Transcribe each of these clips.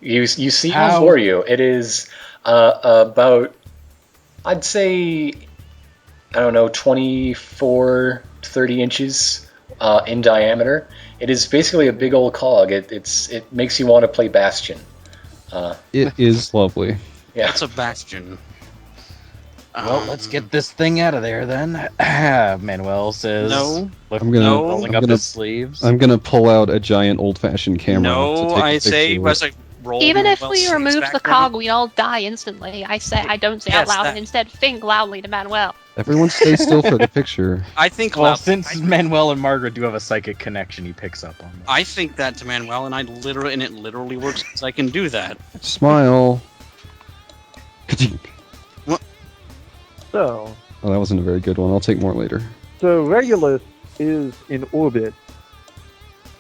You see How? before you. It is about, I'd say, I don't know, 24 to 30 inches in diameter. It is basically a big old cog. It makes you want to play Bastion. It is lovely. Yeah. That's a bastion. Well, let's get this thing out of there then. Manuel says, No. rolling up his sleeves. I'm gonna pull out a giant old-fashioned camera. No, to take a I picture say, of as it. I roll. Even if Manuel's we sleeves remove back the from cog, it. we all die instantly. I don't say Yes, out loud, that- and instead think loudly to Manuel. Everyone stay still for the picture. I think. Well, loud- since Manuel and Margaret do have a psychic connection, he picks up on that. I think that to Manuel, and it literally works because I can do that. Smile. Ka-chink. So, Oh, that wasn't a very good one. I'll take more later. Regulus is in orbit,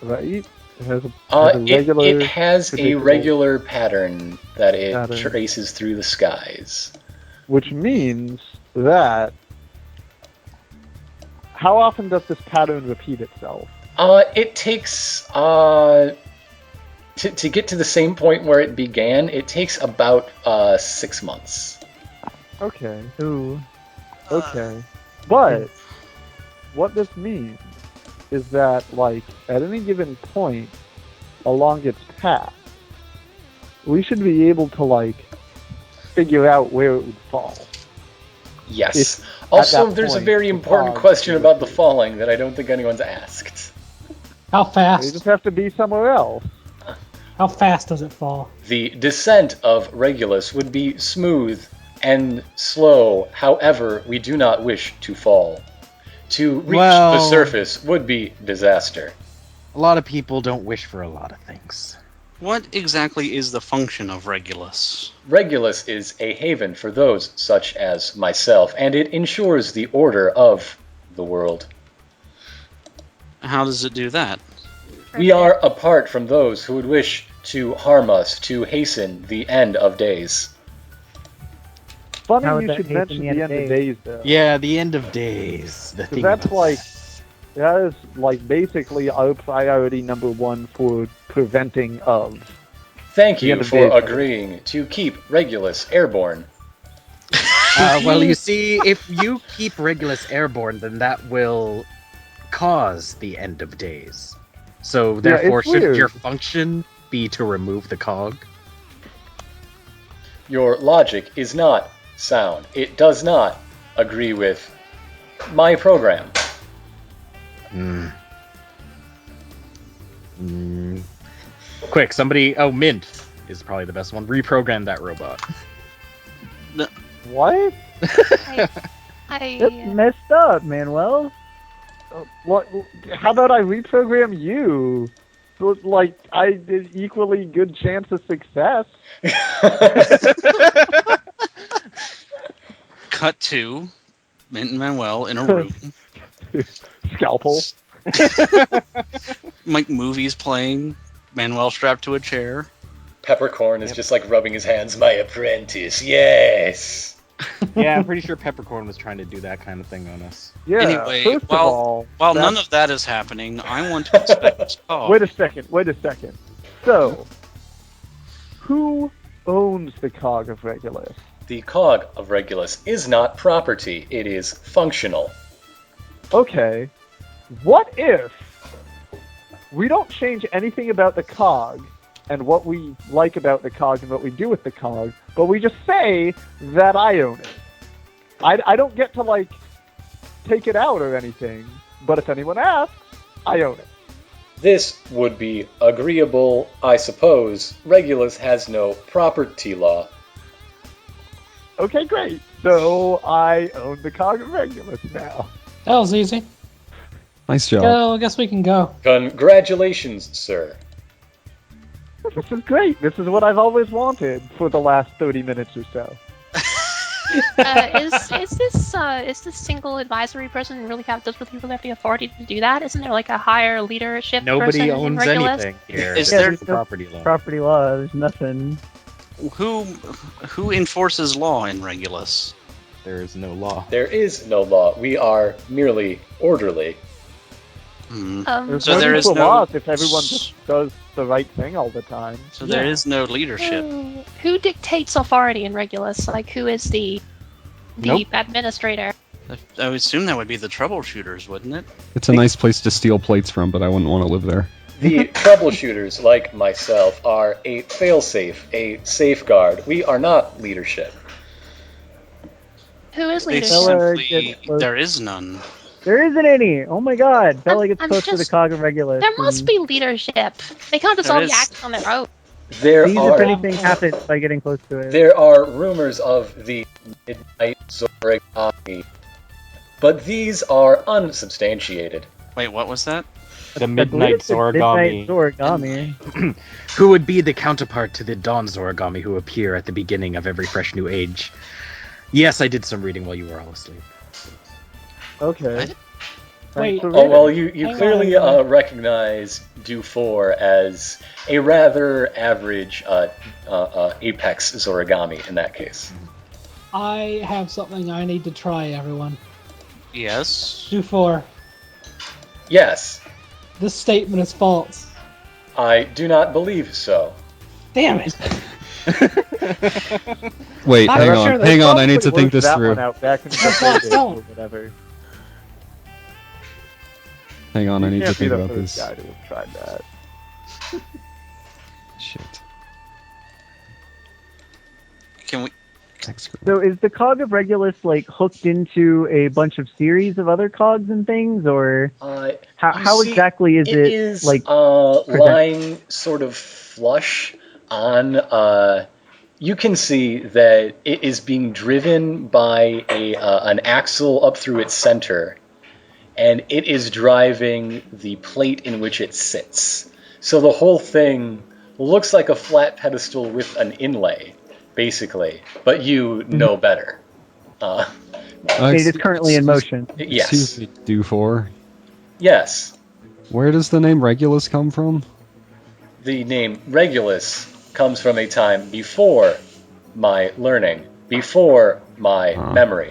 right? It has a regular. It has a predictable- regular pattern that it Pattern. traces through the skies. Which means that. How often does this pattern repeat itself? It takes to get to the same point where it began. It takes about 6 months. Okay. Ooh. Okay. But what this means is that, like, at any given point along its path, we should be able to, like, figure out where it would fall. Yes. At Also, that there's a point, very the important cog question is about the repeated. falling that I don't think anyone's asked. How They fast? just have to be somewhere else. How fast does it fall? The descent of Regulus would be smooth and slow, however, we do not wish to fall. To reach the Well- surface would be disaster. A lot of people don't wish for a lot of things. What exactly is the function of Regulus? Regulus is a haven for those such as myself, and it ensures the order of the world. How does it do that? We are apart from those who would wish to harm us, to hasten the end of days. Funny How would you that should hasten mention the the end end of of days, though. Yeah, the end of days. The 'Cause thing that's about- like, that is like basically our priority number one for preventing of. Thank The you end of for days. agreeing to keep Regulus airborne. Well, you see, if you keep Regulus airborne, then that will cause the end of days. So, therefore, it's should weird. your function be to remove the cog? Your logic is not sound. It does not agree with my program. Quick, somebody... Oh, Mint is probably the best one. Reprogram that robot. What? I That's messed up, Manuel. What? How about I reprogram you? So, like, I did equally good chance of success. Cut to Mint and Manuel in a room. Scalpel. Like movies playing. Manuel strapped to a chair. Peppercorn is just like rubbing his hands. My apprentice, yes. Yeah, I'm pretty sure Peppercorn was trying to do that kind of thing on us. Yeah. Anyway, first while- of all, While that's- none of that is happening, I want to inspect this cog. Wait a second. So, who owns the cog of Regulus? The cog of Regulus is not property. It is functional. Okay. What if we don't change anything about the cog and what we like about the cog and what we do with the cog, but we just say that I own it? I don't get to, like, take it out or anything, but if anyone asks, I own it. This would be agreeable, I suppose. Regulus has no property law. Okay, great. So I own the cog of Regulus now. That was easy. Nice job. Go, I guess we can go. Congratulations, sir. This is great. This is what I've always wanted for the last 30 minutes or so. is this single advisory person really does really have the authority to do that? Isn't there like a higher leadership Nobody person in owns Regulus? anything here. Is Yeah, there there's no property law? property law. There's nothing. who enforces law in Regulus? There is no law. There is no law. We are merely orderly. There's So no there need is to no- loss if everyone just does the right thing all the time. So there is no leadership. Who dictates authority in Regulus? Like, who is the Nope. administrator? I would assume that would be the troubleshooters, wouldn't it? It's a nice place to steal plates from, but I wouldn't want to live there. The troubleshooters, like myself, are a failsafe, a safeguard. We are not leadership. Who is They leadership? Bella simply gets close. there is none. There isn't any. Oh my god. Bella gets I'm close to the just- cog of Regulus. There must and be leadership. They can't just There all is. be acting on their own. There sees if are anything happens by getting close to it. there are rumors of the Midnight Zorigami, but these are unsubstantiated. Wait, what was that? The I believe Midnight it's the Zorigami. Midnight Zorigami. Who would be the counterpart to the Dawn Zorigami who appear at the beginning of every fresh new age? Yes, I did some reading while you were all asleep. Okay. What? Thanks Wait. for Oh reading. well, you Hang clearly on. recognize Du4 as a rather average apex Zorigami in that case. I have something I need to try, everyone. Yes. Do 4. Yes, This statement is false. I do not believe so. Damn it! Wait, I'm hang not on, sure hang on. I need to Probably think worked this that through. one out back in the That's what I'm days telling. or whatever. Hang on, I You need to can't be think the about first this. guy to have tried that. Shit. Can we? Excrement. So is the cog of Regulus like hooked into a bunch of series of other cogs and things, or You how see, exactly is it it is like? lying sort of flush on. You can see that it is being driven by an axle up through its center, and it is driving the plate in which it sits. So the whole thing looks like a flat pedestal with an inlay, basically. But you know better. It is currently in motion. Yes. Excuse me, Du4. Yes. Where does the name Regulus come from? The name Regulus comes from a time before my learning, before my memory.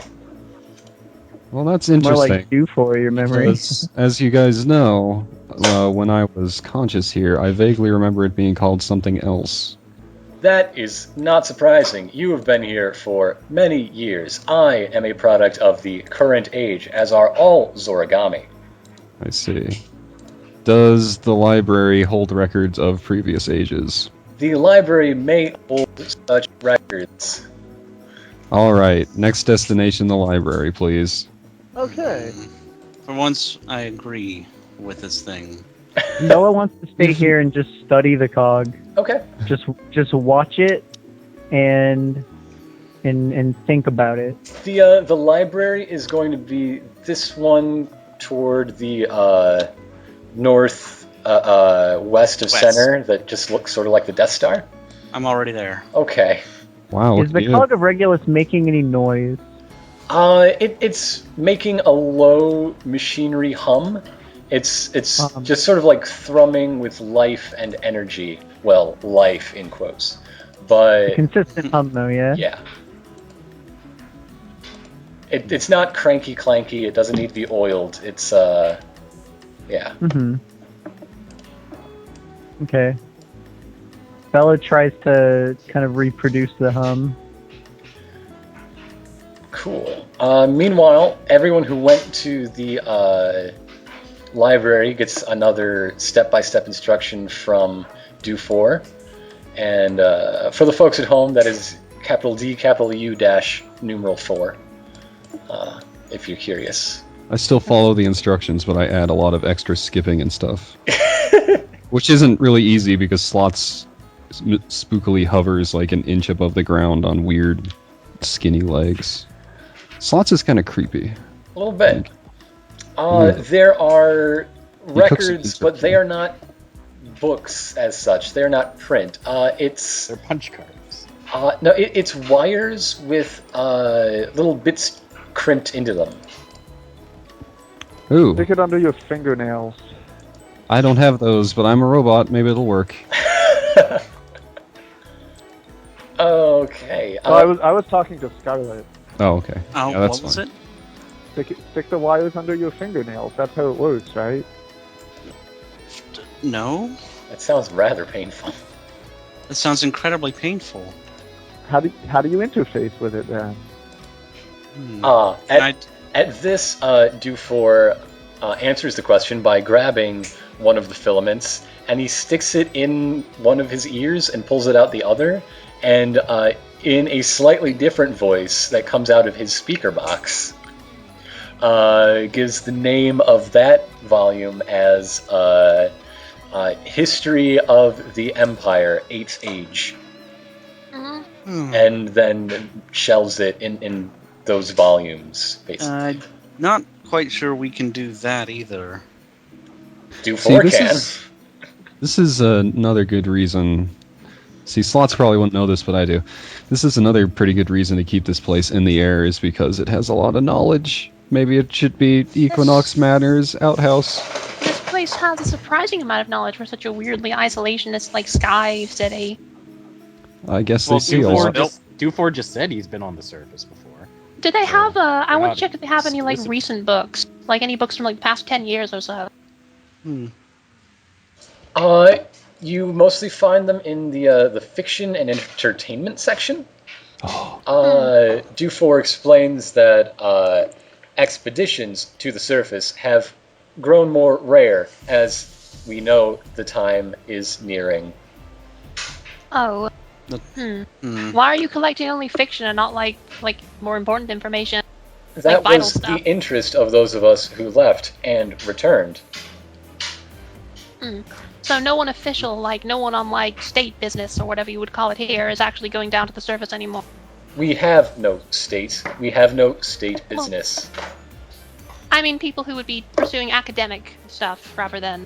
Well, that's More interesting. like do for your memory. Because, as you guys know, when I was conscious here, I vaguely remember it being called something else. That is not surprising. You have been here for many years. I am a product of the current age, as are all Zorigami. I see. Does the library hold records of previous ages? The library may hold such records. Alright, next destination, the library, please. Okay. For once, I agree with this thing. Noah wants to stay here and just study the cog. Okay. Just watch it and think about it. The library is going to be this one toward the north west of West. center that just looks sort of like the Death Star. I'm already there. Okay. Wow, Is the look at cog of Regulus making any noise? It's making a low machinery hum. It's just sort of like thrumming with life and energy. Well, life in quotes, but Consistent hum though, yeah? yeah. It's not cranky clanky. It doesn't need to be oiled. It's yeah. Mm-hmm. Okay. Bella tries to kind of reproduce the hum. Cool. Meanwhile, everyone who went to the library gets another step-by-step instruction from Du4. And for the folks at home, that is capital D, capital U, dash, numeral 4, if you're curious. I still follow the instructions, but I add a lot of extra skipping and stuff. Which isn't really easy because Slots spookily hovers like an inch above the ground on weird, skinny legs. Slots is kind of creepy. A little bit. There are records, but they are not books as such. They're not print. They're punch cards. No, it's wires with little bits crimped into them. Ooh, Stick it under your fingernails. I don't have those, but I'm a robot. Maybe it'll work. Okay. So I was talking to Scarlet. Oh, okay. Oh, Yeah, that's what was fine. it? Stick the wires under your fingernails. That's how it works, right? left? No. That sounds rather painful. That sounds incredibly painful. How do you interface with it then? At this, Dufour answers the question by grabbing one of the filaments, and he sticks it in one of his ears and pulls it out the other, and in a slightly different voice that comes out of his speaker box, gives the name of that volume as History of the Empire, 8th Age. And then shelves it in those volumes, basically. Not quite sure we can do that either. Dufour can. This is another good reason. See, Slots probably wouldn't know this, but I do. This is another pretty good reason to keep this place in the air, is because it has a lot of knowledge. Maybe it should be Equinox Manor's outhouse. This place has a surprising amount of knowledge for such a weirdly isolationist, like, sky city. I guess they see a lot. Dufour just said he's been on the surface before. Do they have I want to check if they have any, like, exclusive. recent books. Like, any books from, like, the past 10 years or so. You mostly find them in the fiction and entertainment section. Dufour explains that expeditions to the surface have grown more rare as we know the time is nearing. Oh. Why are you collecting only fiction and not, like more important information? That vital was stuff. the interest of those of us who left and returned. So no one official, like, no one on, like, state business or whatever you would call it here is actually going down to the surface anymore. We have no state. We have no state business. I mean people who would be pursuing academic stuff rather than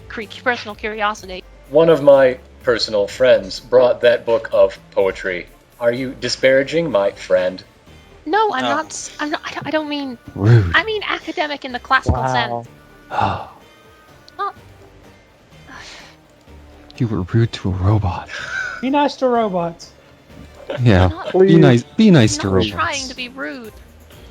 personal curiosity. One of my personal friends brought that book of poetry. Are you disparaging my friend? No, I'm not. I don't mean. Rude. I mean academic in the classical sense. Oh, Not. you were rude to a robot. Be nice to robots. Yeah, Not- be nice to I'm not robots. trying to be rude.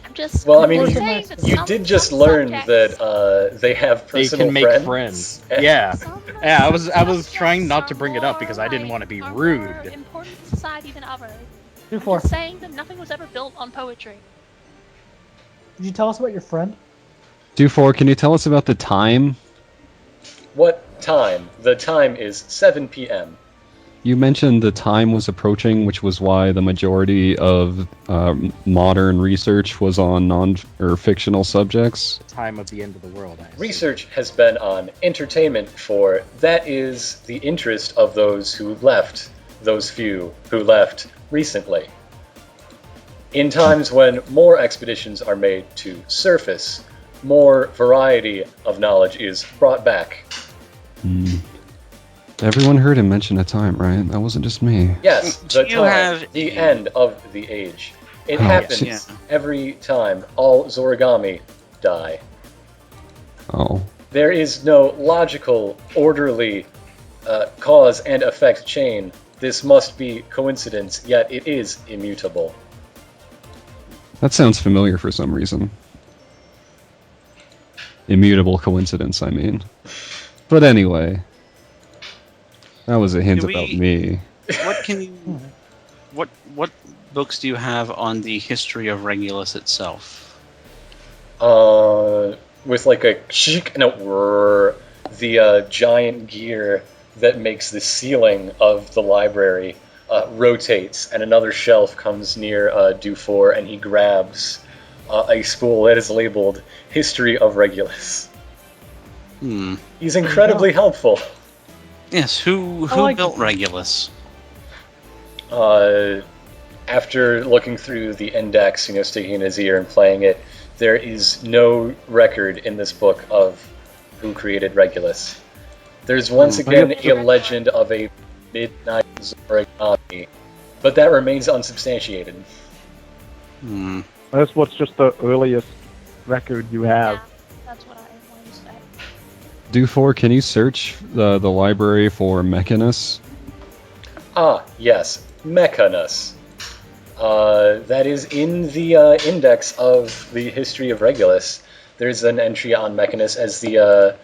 I'm just. Well, I mean, saying that you some- did just some learn subjects- that they have They personal can make friends. Yeah. some Yeah, I was subjects trying not to are bring it up because I didn't more, want to be are rude. more important to society than others. I'm Dufour, just saying that nothing was ever built on poetry. did you tell us about your friend? Dufour, can you tell us about the time? What time? The time is 7 p.m. You mentioned the time was approaching, which was why the majority of modern research was on fictional subjects. Time of the end of the world. I assume. Research has been on entertainment for that is the interest of those who left, those few who left recently. In times when more expeditions are made to surface, more variety of knowledge is brought back. Everyone heard him mention a time, right? That wasn't just me. Yes, Do the you time, have the a- end of the age. It Oh, happens yeah. every time all Zorigami die. Oh. There is no logical, orderly cause and effect chain. This must be coincidence, yet it is immutable. That sounds familiar for some reason. Immutable coincidence, I mean. But anyway. That was a hint Do we- about me. What can you? What books do you have on the history of Regulus itself? With like a the giant gear that makes the ceiling of the library rotates, and another shelf comes near Dufour, and he grabs a spool that is labeled "History of Regulus." He's incredibly helpful. Yes. Who like- built Regulus? After looking through the index, sticking in his ear and playing it, there is no record in this book of who created Regulus. There's once again a legend of a midnight Zorigami, but that remains unsubstantiated. That's what's just the earliest record you have. Yeah, that's what I wanted to say. Dufour, can you search the library for Mechanus? Ah, yes, Mechanus. That is in the index of the history of Regulus. There's an entry on Mechanus as the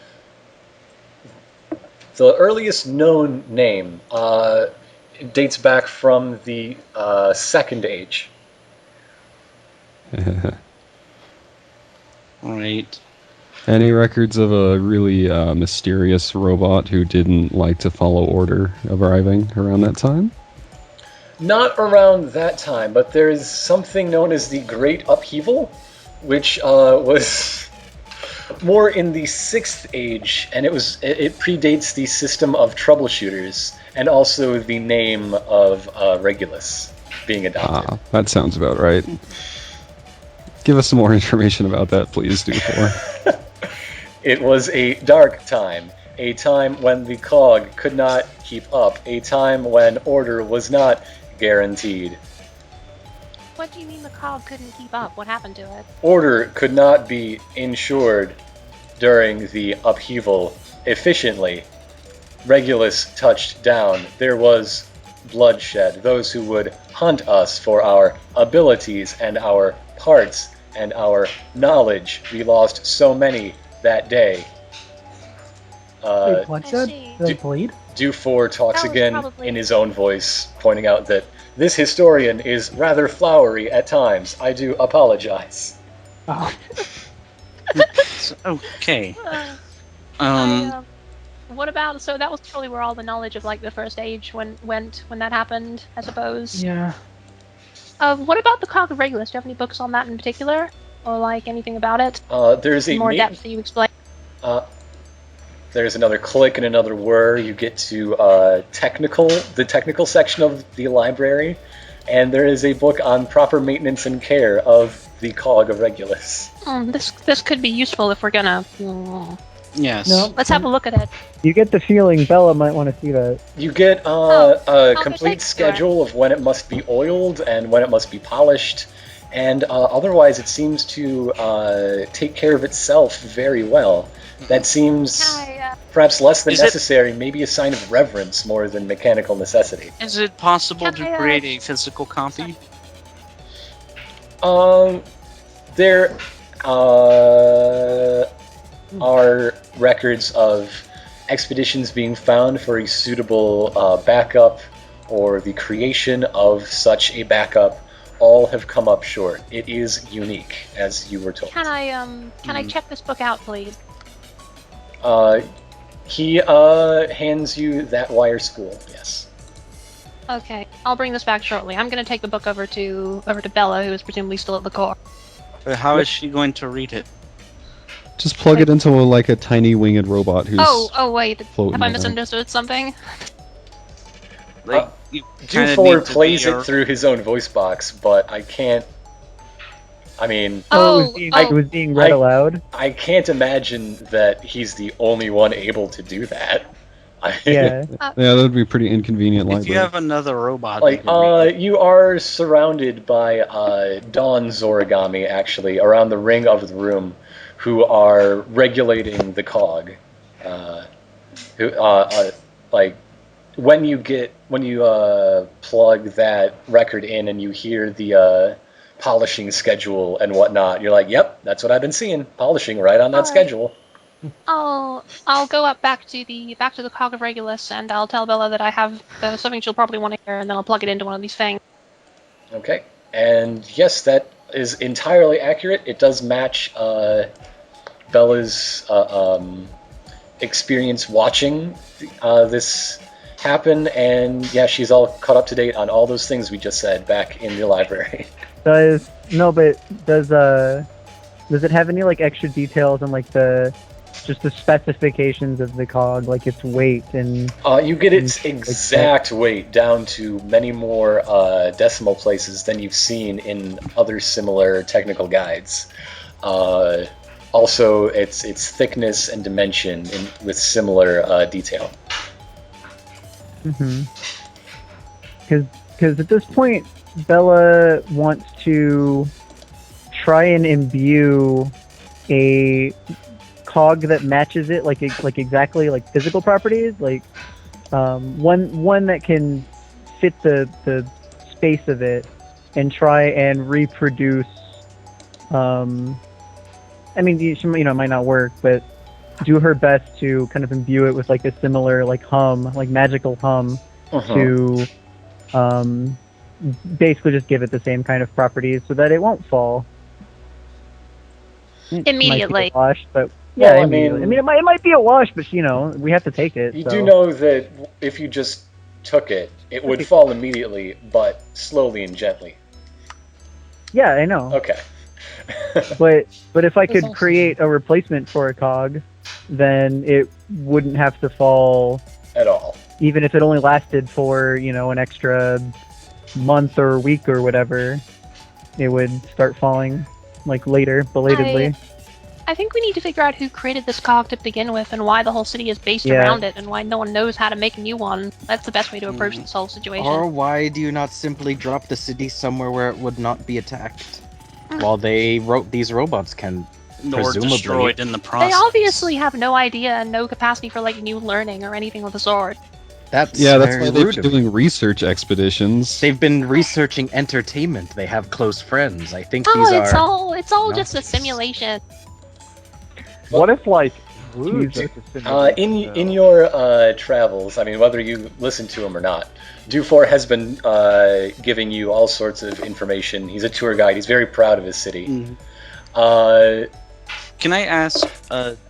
The earliest known name dates back from the Second Age. Right. Any records of a really mysterious robot who didn't like to follow order arriving around that time? Not around that time, but there is something known as the Great Upheaval, which was more in the Sixth Age, and it predates the system of troubleshooters and also the name of Regulus being adopted. That sounds about right. Give us some more information about that, please, Dufour. It was a dark time, a time when the cog could not keep up, a time when order was not guaranteed. What do you mean the cog couldn't keep up? What happened to it? Order could not be ensured during the upheaval efficiently. Regulus touched down. There was bloodshed. Those who would hunt us for our abilities and our parts and our knowledge. We lost so many that day. Wait, bloodshed? I see. Did I bleed? Dufour talks That was again probably- in his own voice, pointing out that this historian is rather flowery at times. I do apologize. Oh, Okay. What about? So that was probably where all the knowledge of like the First Age went when that happened, I suppose. yeah. What about the cog of Regulus? Do you have any books on that in particular, or like anything about it? There's a More ma- depth that you explain. There's another click and another whir. You get to the technical section of the library, and there is a book on proper maintenance and care of the cog of Regulus. This could be useful if we're gonna. Yes. No. Let's have a look at it. You get the feeling Bella might want to see that. You get a go complete take schedule of when it must be oiled and when it must be polished, and otherwise it seems to take care of itself very well. That seems Can I, perhaps less than Is it- necessary, maybe a sign of reverence more than mechanical necessity. Is it possible Can to I, create a physical copy? There are records of expeditions being found for a suitable backup or the creation of such a backup. All have come up short. It is unique, as you were told. can I check this book out, please? He hands you that wire spool. Yes. Okay, I'll bring this back shortly. I'm gonna take the book over to Bella, who is presumably still at the core. But how is she going to read it? Just plug it into a tiny winged robot who's Oh wait, floating have I around. misunderstood something? Like, you kinda Dufour need to plays be it through his own voice box, but I can't. I mean, It was being read aloud. I can't imagine that he's the only one able to do that. Yeah. Yeah, that would be a pretty inconvenient If library. you have another robot, Like, you can read it. you are surrounded by Dawn's origami, actually, around the ring of the room, who are regulating the cog. Like, when you plug that record in and you hear the polishing schedule and whatnot, you're like, yep, that's what I've been seeing, polishing right on that Alright. schedule. I'll go up back to the cog of Regulus, and I'll tell Bella that I have something she'll probably want to hear, and then I'll plug it into one of these things. Okay, and yes, that is entirely accurate. It does match Bella's experience watching this happen, and yeah, she's all caught up to date on all those things we just said back in the library. Does it have any like extra details on like the specifications of the cog, like its weight and? You get its exact weight down to many more decimal places than you've seen in other similar technical guides. Also, its thickness and dimension with similar detail. Because at this point, Bella wants to try and imbue a cog that matches it, like exactly like physical properties, like one that can fit the space of it, and try and reproduce. I mean, it might not work, but do her best to kind of imbue it with like a similar like hum, like magical hum, to basically just give it the same kind of properties so that it won't fall. It might be Immediately. a wash, but yeah, Well, I immediately. mean- it might be a wash, but we have to take it. You so. do know that if you just took it, it would fall immediately, but slowly and gently. Yeah, I know. Okay. But if I could also create a replacement for a cog, then it wouldn't have to fall, At all. even if it only lasted for an extra month or week or whatever. It would start falling like later, belatedly. I think we need to figure out who created this cog to begin with, and why the whole city is based Yeah. around it, and why no one knows how to make a new one. That's the best way to approach this whole situation. Or why do you not simply drop the city somewhere where it would not be attacked? While these robots can Nor presumably destroyed in the process. They obviously have no idea and no capacity for like new learning or anything with a sword. That's Yeah, that's very why they've rude been of doing research expeditions. They've been researching entertainment. They have close friends. I think Oh, these it's all just a nonsense. simulation. What if like Woo, Jesus. In your travels, I mean, whether you listen to him or not, Dufour has been giving you all sorts of information. He's a tour guide. He's very proud of his city. Can I ask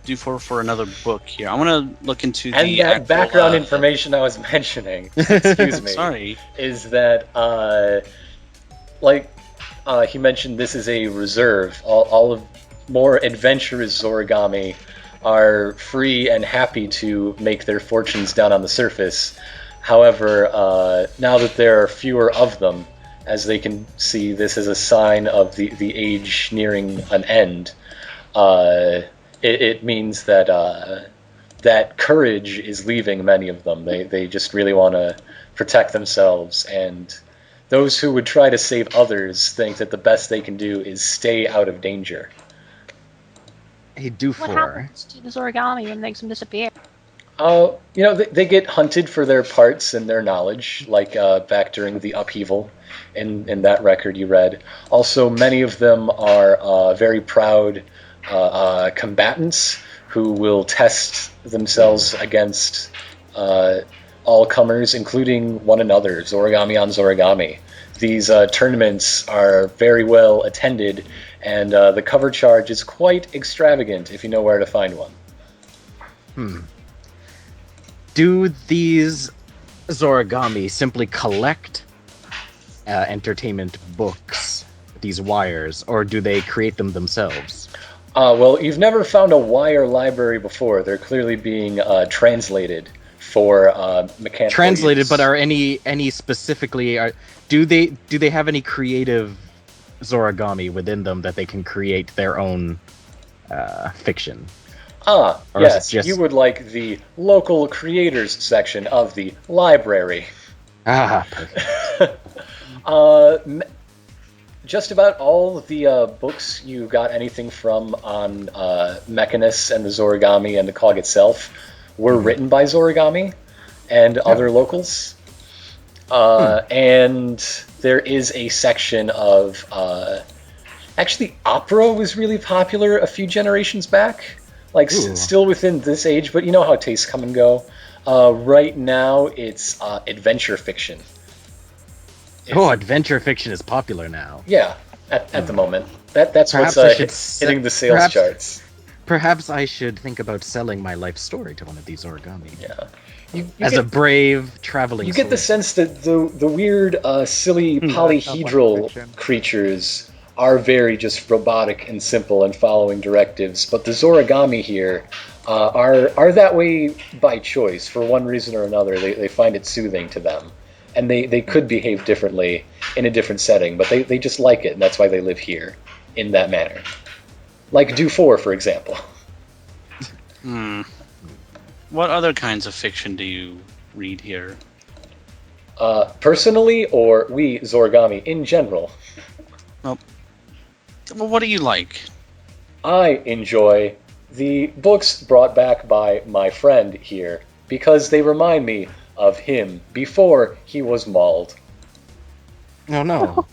Dufour for another book here? I want to look into the And that actual, background information I was mentioning, excuse me, Sorry. is that, he mentioned this is a reserve. All of more adventurous Zorigami are free and happy to make their fortunes down on the surface. However, now that there are fewer of them, as they can see this as a sign of the age nearing an end, it means that that courage is leaving many of them. They just really want to protect themselves, and those who would try to save others think that the best they can do is stay out of danger. Hey, What Dufour. happens to the Zorigami when makes them disappear? They get hunted for their parts and their knowledge, like back during the upheaval in that record you read. Also, many of them are very proud combatants who will test themselves against all comers, including one another, Zorigami on Zorigami. These tournaments are very well attended, and the cover charge is quite extravagant if you know where to find one. Do these Zorigami simply collect entertainment books, these wires, or do they create them themselves? Well, you've never found a wire library before. They're clearly being translated for mechanical Translated, use. but are any specifically do they have any creative Zorigami within them that they can create their own fiction? Or is Yes, it just- you would like the local creators section of the library. Perfect. Just about all of the books you got anything from on Mechanus and the Zorigami and the cog itself were written by Zorigami and other locals. And there is a section of... actually, opera was really popular a few generations back. Still within this age, but you know how tastes come and go. Right now, it's adventure fiction. Adventure fiction is popular now. Yeah, at the moment. That's Perhaps what's I should hitting the sales charts. Perhaps I should think about selling my life story to one of these Origami. Yeah. As a brave traveling You get the sword. sense that the weird, silly polyhedral fiction. creatures are very just robotic and simple and following directives, but the Zorigami here are that way by choice. For one reason or another, they find it soothing to them. And they could behave differently in a different setting, but they just like it, and that's why they live here in that manner. Like Dufour, for example. What other kinds of fiction do you read here? Personally, or we Zorigami in general? Well, what do you like? I enjoy the books brought back by my friend here, because they remind me of him before he was mauled. Oh no.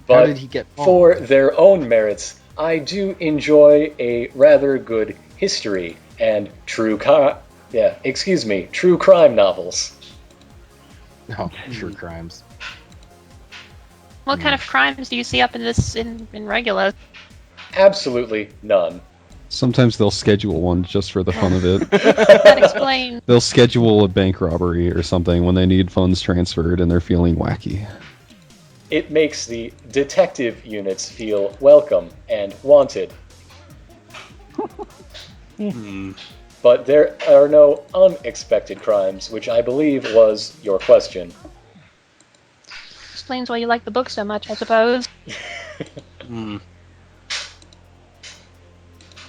But How did he get mauled? for their own merits, I do enjoy a rather good history and true crime novels. No, true crimes. What kind of crimes do you see up in this in Regulus? Absolutely none. Sometimes they'll schedule one just for the fun of it. That explains. They'll schedule a bank robbery or something when they need funds transferred and they're feeling wacky. It makes the detective units feel welcome and wanted. But there are no unexpected crimes, which I believe was your question. Explains why you like the book so much, I suppose.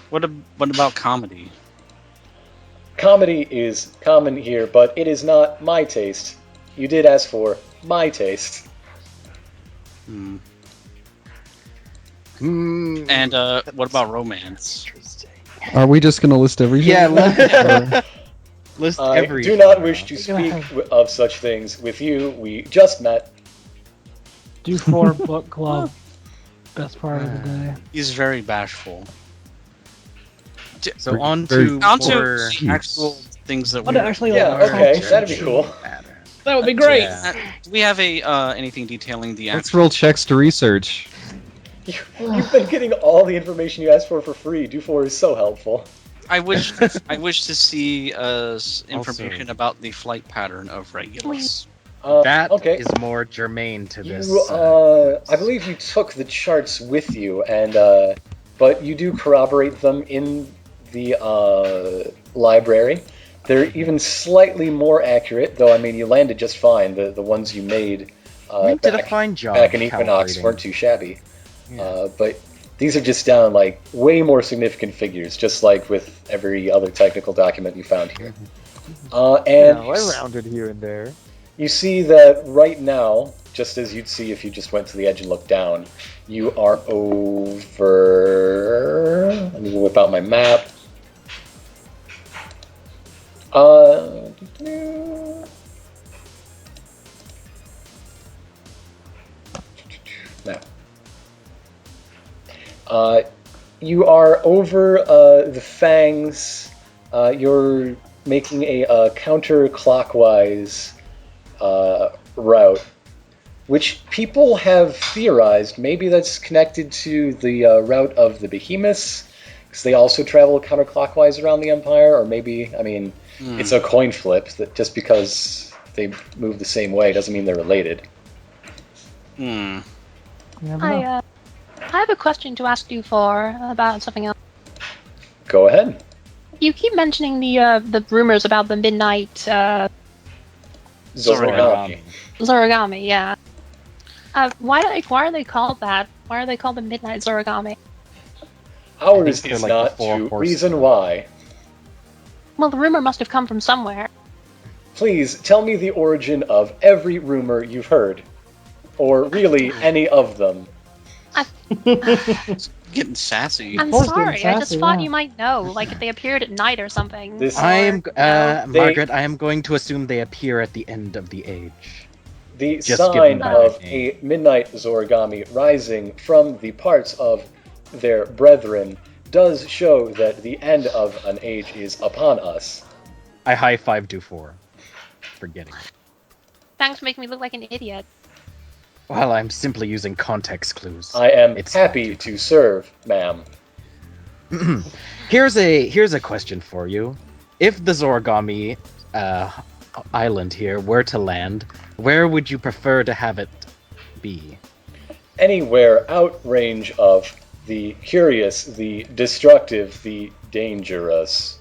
What about comedy? Comedy is common here, but it is not my taste. You did ask for my taste. And what about romance? Are we just going to list everything? Yeah, list I every. do not wish to speak of such things with you. We just met. Do 4 book club. Best part of the day. He's very bashful. So on to Onto more... the actual things that What we actually? Yeah, like, okay, that'd be cool. That would be great. Do we have anything detailing the Let's actual... roll checks to research. You've been getting all the information you asked for free. Do4 is so helpful. I wish to see information about the flight pattern of Regulus. That okay. is more germane to this. I believe you took the charts with you, and but you do corroborate them in the library. They're even slightly more accurate, though. I mean, you landed just fine. The ones you made did a fine job back in Equinox calibrating. weren't too shabby. Yeah. But these are just down like way more significant figures, just like with every other technical document you found here. And I rounded here and there. you see that right now, just as you'd see if you just went to the edge and looked down, you are over... Let me whip out my map. Now. You are over the Fangs. You're making a counterclockwise route, which people have theorized maybe that's connected to the route of the Behemoths, because they also travel counterclockwise around the Empire, or maybe, I mean, it's a coin flip, that just because they move the same way doesn't mean they're related. I have a question to ask you for about something else. Go ahead. You keep mentioning the rumors about the midnight Zoragami. Zoragami, yeah. Why are they called that? Why are they called the midnight Zoragami? Ours they're is like the not four to horsemen. reason why. Well, the rumor must have come from somewhere. Please tell me the origin of every rumor you've heard, or really any of them. Getting sassy. I'm course sorry, they're I just sassy, thought yeah. you might know, like if they appeared at night or something. This- I am, No. Margaret, I am going to assume they appear at the end of the age. The Just sign given by of the a midnight Zoragami rising from the parts of their brethren does show that the end of an age is upon us. I high-five Do4 for getting it. Thanks for making me look like an idiot. While I'm simply using context clues. I am It's happy to serve, ma'am. Here's a question for you. If the Zoragami island here were to land, where would you prefer to have it be? Anywhere out range of the curious, the destructive, the dangerous.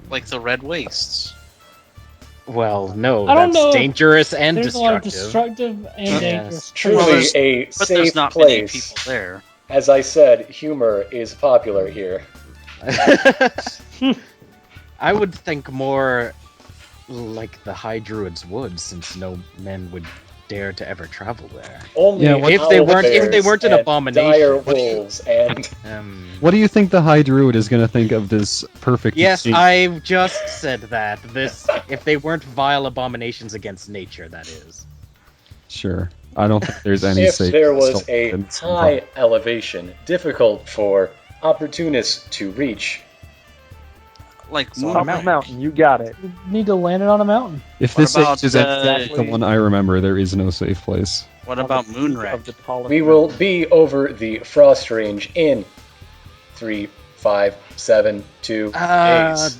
Like the Red Wastes. Well, no, I don't that's know if dangerous and There's a lot of destructive. destructive and dangerous. Truly there's- a But there's safe not many place. people there. As I said, humor is popular here. I would think more like the High Druid's Woods, since no men would dare to ever travel there. Only Yeah, if they weren't an and abomination. dire wolves and What do you think the High Druid is going to think of this perfect Yes, exchange? I just said that. If they weren't vile abominations against nature, that is. Sure. I don't think there's any if safe there was assault a in this high elevation difficult for opportunist to reach. Like So moon Up the mountain. mountain, you got it. You need to land it on a mountain. If What this about, age is exactly the one I remember, there is no safe place. What On about the peak Moonrack? of the tallest We will mountain. be over the frost range in 3, 5, 7, 2 days.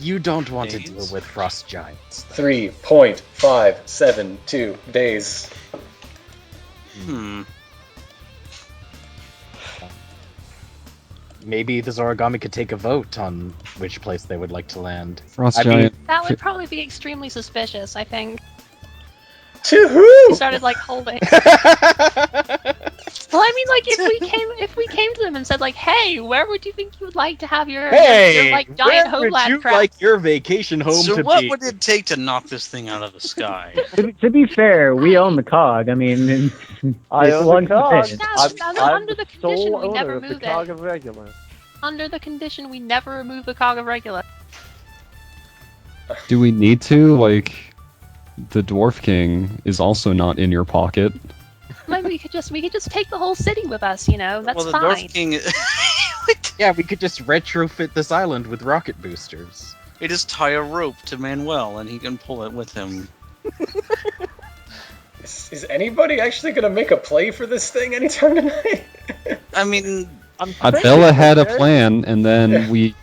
You don't want to Days? deal with frost giants. 3.572 days. Maybe the Zoragami could take a vote on which place they would like to land. Frost I mean- giant. That would probably be extremely suspicious, I think. Woohoo! He started like holding. Well, I mean, like if we came to them and said like, "Hey, where would you think you would like to have your like giant where would homeland you crap?" like your vacation home So to what be? would it take to knock this thing out of the sky? To be fair, we own the cog. I mean, I it own belongs the to cog. Finn. Yeah, I'm, but I'm under the sole condition we owner never of the move cog it. of Regulus. Under the condition we never remove the cog of Regulus. Do we need to? Like, the Dwarf King is also not in your pocket. Maybe we could just take the whole city with us. You know, that's well, the fine. Dwarf King. Yeah, we could just retrofit this island with rocket boosters. We just tie a rope to Manuel, and he can pull it with him. Is anybody actually gonna make a play for this thing anytime tonight? I mean, Bella had a plan, and then we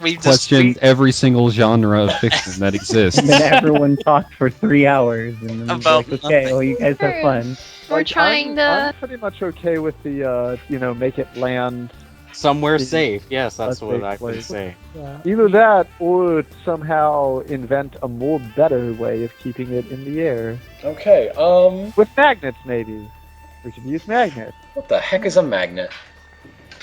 we just questioned every single genre of fiction that exists. And then everyone talked for 3 hours, and then About like, okay, nothing. well, you guys have fun. We're trying I'm to. pretty much okay with the, make it land. Somewhere Mhm. safe. Yes, that's That's what safe I would place. say. Yeah. Either that, or somehow invent a more better way of keeping it in the air. Okay, With magnets, maybe. We could use magnets. what the heck is a magnet?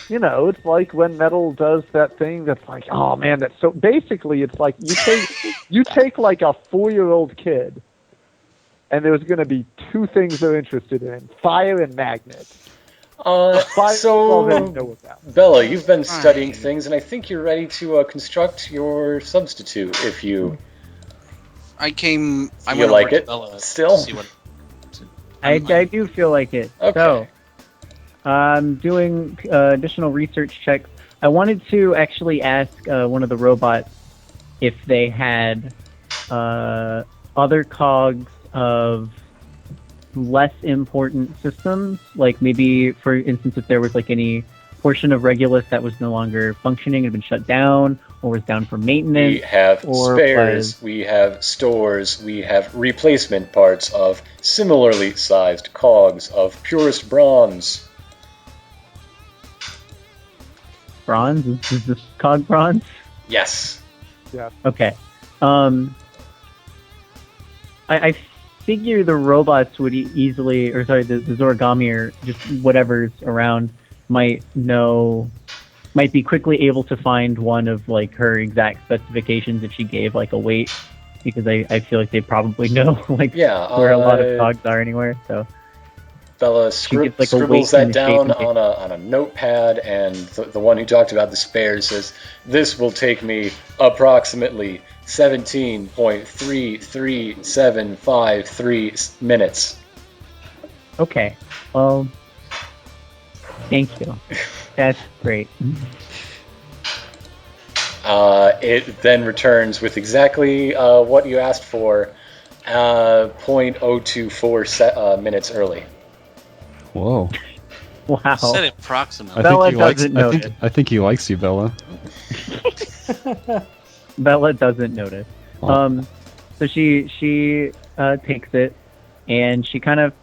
You know, it's like when metal does that thing that's like, oh man, that's so. Basically, it's like you take like a 4-year-old kid, and there's going to be two things they're interested in: fire and magnets. Fire is all they So, know about. Bella, you've been studying Fine. things, and I think you're ready to construct your substitute, if you... I came. I You went like over it to Bella still? To see what. I do feel like it. Okay. So, I'm doing additional research checks. I wanted to actually ask one of the robots if they had other cogs of less important systems, like maybe, for instance, if there was like any portion of Regulus that was no longer functioning, had been shut down, or was down for maintenance. We have or spares, we have stores, we have replacement parts of similarly sized cogs of purest bronze. Bronze? Is this cog bronze? Yes. Okay. I figure the robots would easily, or sorry, the Zoragami or just whatever's around might be quickly able to find one of like her exact specifications if she gave like a weight, because I feel like they probably know like Yeah. where a lot of cogs are anywhere. So Bella gives, like, a scribbles weight that and shape down and on a notepad, and the one who talked about the spares says, "This will take me approximately 17.33753 minutes." okay, well, thank you. That's great. It then returns with exactly what you asked for, 0.024 minutes early. Whoa. Wow. Said it approximately. Bella he likes. doesn't I notice. think he likes you, Bella. Bella doesn't notice. Oh. So she takes it, and I can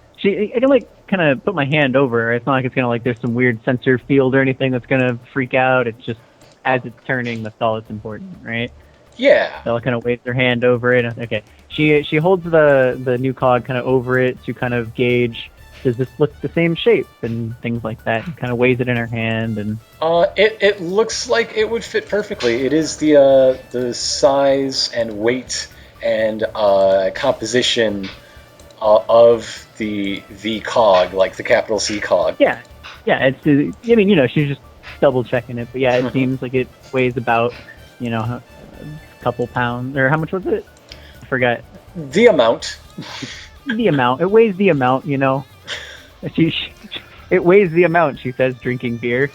like kind of put my hand over her. It's not like it's gonna like there's some weird sensor field or anything that's gonna freak out. It's just as it's turning, that's all that's important, right? Yeah. Bella kind of waves her hand over it. Okay. She holds the new cog kind of over it to kind of gauge, does this look the same shape and things like that. And kind of weighs it in her hand, and It looks like it would fit perfectly. It is the size and weight and composition of the cog, like the capital C cog. yeah. It's I mean, she's just double checking it, but yeah, it seems like it weighs about a couple pounds, or how much was it? I forgot The amount. the amount. It weighs the amount, It weighs the amount. She says, drinking beer.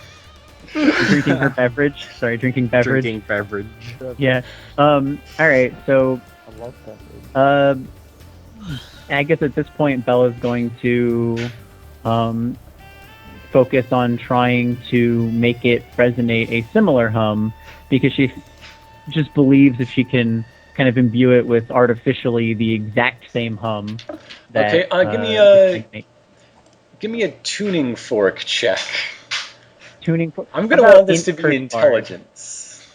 Drinking her beverage. Sorry, drinking beverage. Drinking beverage. Yeah. All right. So, I love that. I guess at this point, Bella's going to focus on trying to make it resonate a similar hum, because she just believes if she can kind of imbue it with artificially the exact same hum. That, Okay, give me a tuning fork check. tuning. I'm gonna want this to be intelligence.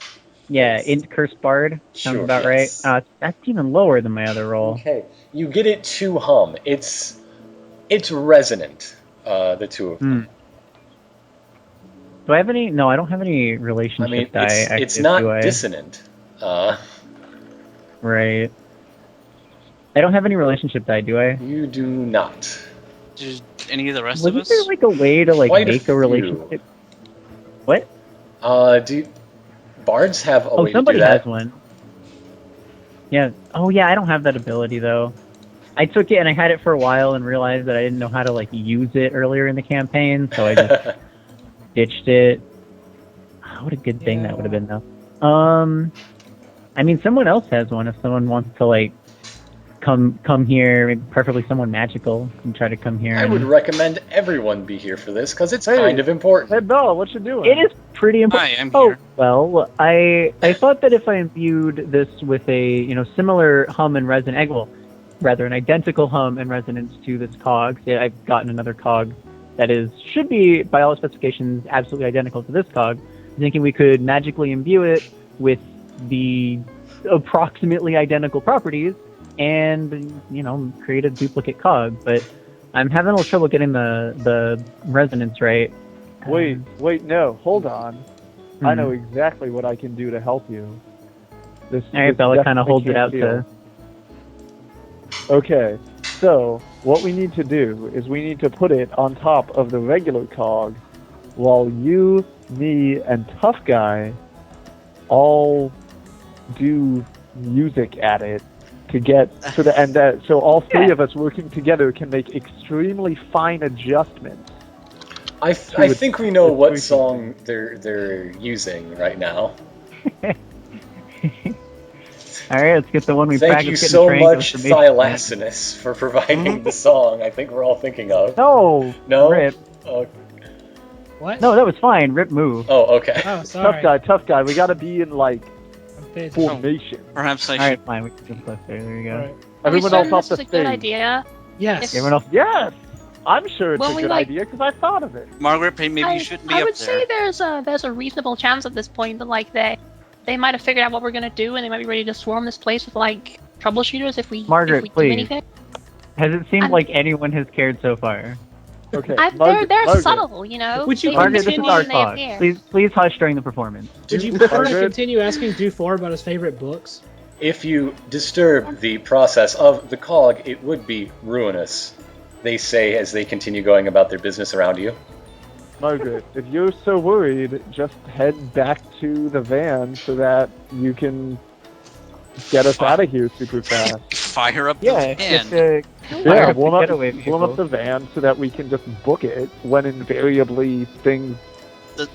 Yeah, int curse bard sounds Sure, about yes. right. That's even lower than my other roll. Okay, you get it to hum. It's resonant. The two of them. Do I have any? No, I don't have any relationship I mean, die. it's active, not do I? dissonant. Right. I don't have any relationship die, do I? You do not. Did any of the rest of Wasn't us? there like a way to like Quite a make a few. relationship? What? Bards have a Oh, way somebody to do that? has one. Yeah. Oh, yeah. I don't have that ability though. I took it and I had it for a while and realized that I didn't know how to like use it earlier in the campaign, so I just ditched it. Oh, what a good thing that would have been though. I mean, someone else has one if someone wants to like come here, maybe preferably someone magical, and try to come here. I and... would recommend everyone be here for this because it's Hey. kind of important. Hey, Bella, what you doing? It is pretty important. Hi, I'm Oh here. well, I thought that if I imbued this with a similar hum and resonance, well, rather an identical hum and resonance to this cog. Yeah, I've gotten another cog that should be by all specifications absolutely identical to this cog. I'm thinking we could magically imbue it with the approximately identical properties and create a duplicate cog. But I'm having a little trouble getting the resonance right. Wait, no, hold on. I know exactly what I can do to help you. This Bella kind of definitely holds it can't out deal. to. Okay, so what we need to do is we need to put it on top of the regular cog, while you, me, and Tough Guy all do music at it to get to the end. So all three of us working together can make extremely fine adjustments. I think we know what song they're using right now. All right, let's get the one we Thank practiced you getting so triangular much, formation. Thylacinus, for providing the song I think we're all thinking of. No, No? Rip. What? No, that was fine. Rip move. Oh, okay. Oh, sorry. Tough guy. We gotta be in like I'm paying attention. formation. Perhaps I All should. right, fine. We can just left there. There you go. All right. Are we Everyone certain else this off is the a good stage. idea? Yes. Everyone else. Yes, I'm sure it's Well, a we good like- idea because I thought of it. Margaret, maybe you shouldn't be I up would there. say there's a reasonable chance at this point that like they might have figured out what we're gonna do and they might be ready to swarm this place with like troubleshooters if we Margaret, if we please. do anything. Has it seemed I'm- like anyone has cared so far? Okay, They're Margaret. subtle, you know. Would you They Margaret, this is continue our and they cause. appear. Please hush during the performance. Would you prefer to Margaret? continue asking Dufour about his favorite books? If you disturb the process of the cog, it would be ruinous, they say as they continue going about their business around you. Margaret, if you're so worried, just head back to the van so that you can get us out of here super fast. Fire up the Yeah, van. just Yeah, up the warm up getaway vehicle. the van so that we can just book it when invariably things The-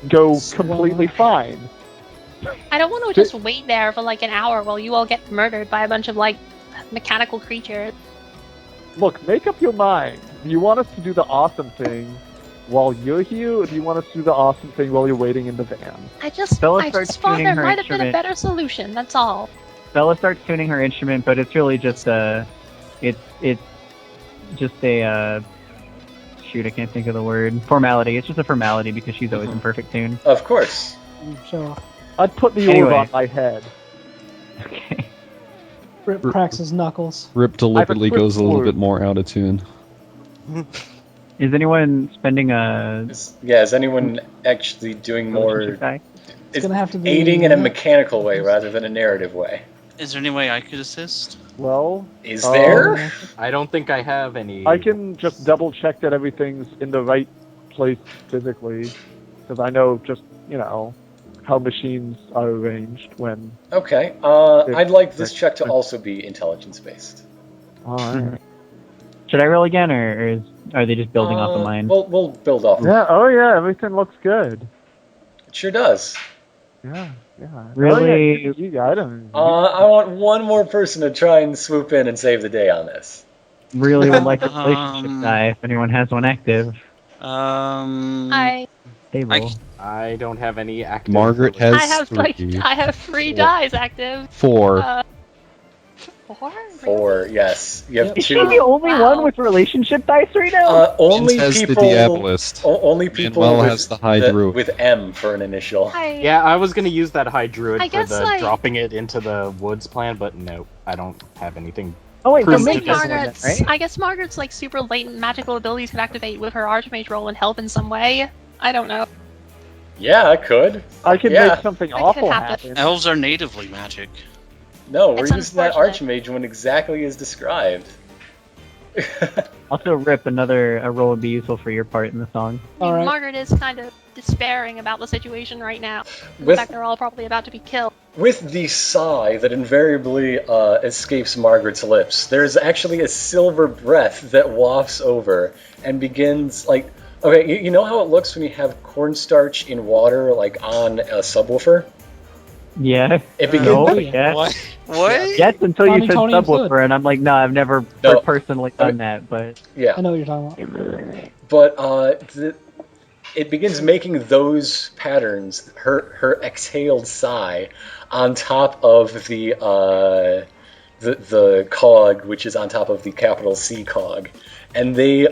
go completely fine. I don't want to just wait there for like an hour while you all get murdered by a bunch of like mechanical creatures. Look, make up your mind. Do you want us to do the awesome thing while you're here, or do you want us to do the awesome thing while you're waiting in the van? I just Bella I starts just thought tuning there her might have been a instrument. better solution. That's all. Bella starts tuning her instrument, but it's really just it's just a shoot, I can't think of the word. Formality. It's just a formality because she's always in perfect tune. Of course. So, I'd put the Anyway. orb on my head. Okay. Rip cracks his knuckles. Rip deliberately quick goes a little word. bit more out of tune. Is anyone spending a Is anyone actually doing more relationship die? It's gonna have to be aiding in a mechanical way rather than a narrative way? Is there any way I could assist? Well, Is there? I don't think I have any. I can just double check that everything's in the right place physically, because I know just, how machines are arranged when... Okay. I'd like this check to also be intelligence-based. Alright. Should I roll again, or are they just building off of mine? We'll build off. Yeah, oh yeah, everything looks good. It sure does. Yeah. Really? Oh, yeah, you got him. I want one more person to try and swoop in and save the day on this. Really would like a relationship die if anyone has one active. I Table. I don't have any active. Margaret has I have like 3. I have 3 dies active. 4. 4? 4, yes. You have Yep. Is she 2. the only Wow. one with relationship dice right now? Only Vince has people. the Diabolist. Only people Manuel with, has the High Druid. with M for an initial. Yeah, I was gonna use that High Druid I for guess, the like- dropping it into the woods plan, but no, I don't have anything. Oh wait, so Prove maybe to this Margaret's, right? I guess Margaret's like super latent magical abilities can activate with her Archmage roll and help in some way. I don't know. Yeah, I could. I could Yeah. make something That could awful happen. happen. Elves are natively magic. No, we're It's using that unfortunate. Archmage one exactly as described. Also, Rip, a roll would be useful for your part in the song. I mean, Alright. Margaret is kind of despairing about the situation right now. In With- fact, they're all probably about to be killed. With the sigh that invariably escapes Margaret's lips, there's actually a silver breath that wafts over and begins, like, okay, you know how it looks when you have cornstarch in water, like, on a subwoofer? Yeah. It begins... No, yeah. yeah. What? What? Yes, until you Tony, said Tony, and subwoofer, and I'm like, no, I've never No. personally done that, but... Yeah. I know what you're talking about. But it begins making those patterns, her exhaled sigh, on top of the cog, which is on top of the capital C cog, and they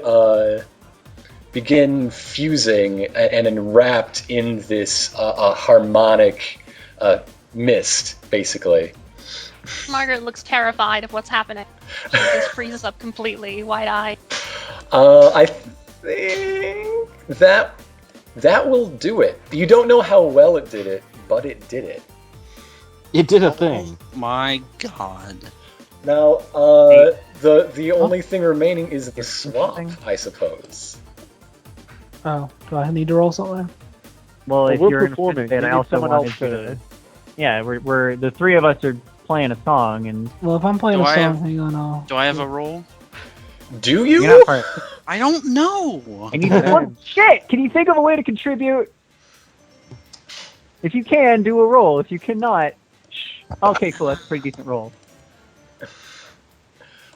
begin fusing and enwrapped in this harmonic mist, basically. Margaret looks terrified of what's happening. She just freezes up completely, wide-eyed. I think that will do it. You don't know how well it did it, but it did it. It did a thing. My God. Now, the only thing remaining is the swap, I suppose. Oh, do I need to roll something? Well, if we're you're in a performing. fit, We I need also someone wanted else you to- to... Yeah, we're the three of us are playing a song, and Well, if I'm playing Do a I song, have- hang on, I'll... Do I have a roll? Do you? you're not part... I don't know. I need one shit! Can you think of a way to contribute? If you can, do a roll. If you cannot... Shh. Okay, cool, that's a pretty decent roll.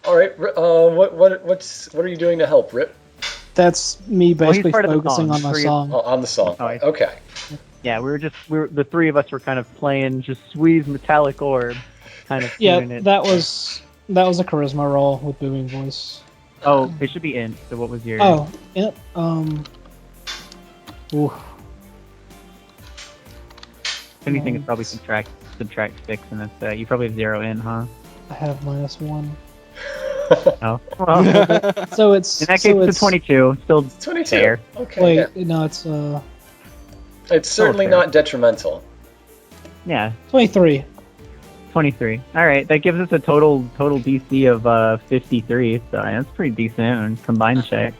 All right. What are you doing to help, Rip? That's me Well, he's basically part of the focusing song. on my Three- song. Oh, on the song. Oh, I- Okay. Yeah, the three of us were kind of playing just Swee's Metallic Orb, kind of Yeah, tuning it. that was a charisma roll with booming voice. Oh, it should be int, so what was your... Oh, yep. Ooh. If anything, it's probably subtract 6, and that's, you probably have 0 in, huh? I have -1. Oh. Well, So it's in that so case, it's it's a 22. Still 22. fair. Okay. Wait, Yeah. no, it's It's certainly fair. not detrimental. Yeah, 23. 23. All right, that gives us a total DC of 53. So that's pretty decent on combined check.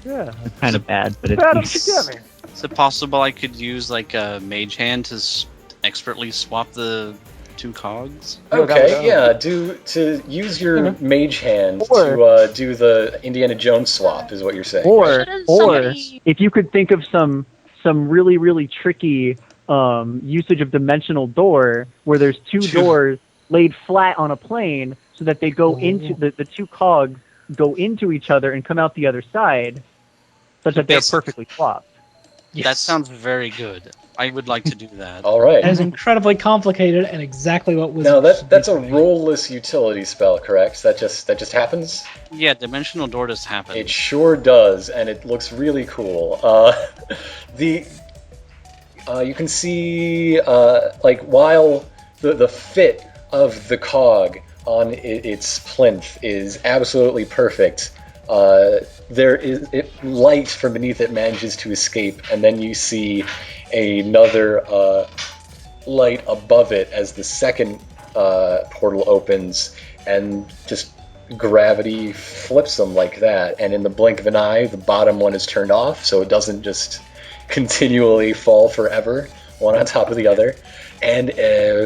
Yeah. It's kind of bad, but it's Add them decent. together. Is it possible I could use like a mage hand to expertly swap the two cogs? No, that Okay. would- Yeah. To use your mage hand Or- to do the Indiana Jones swap is what you're saying. Or Shouldn't somebody- if you could think of some really really tricky usage of dimensional door where there's two doors laid flat on a plane so that they go into the two cogs go into each other and come out the other side, such that they're Yes. perfectly swapped. That sounds very good. I would like to do that. All right. That is incredibly complicated and exactly what was. Now that's a role-less utility spell, correct? That just happens. Yeah, dimensional door just happened. It sure does, and it looks really cool. You can see like while the fit of the cog on its plinth is absolutely perfect. There is light from beneath it manages to escape, and then you see another light above it as the second portal opens, and just gravity flips them like that. And in the blink of an eye, the bottom one is turned off, so it doesn't just continually fall forever, one on top of the other. And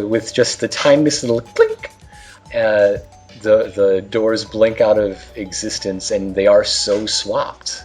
with just the tiniest little clink, the doors blink out of existence, and they are so swapped.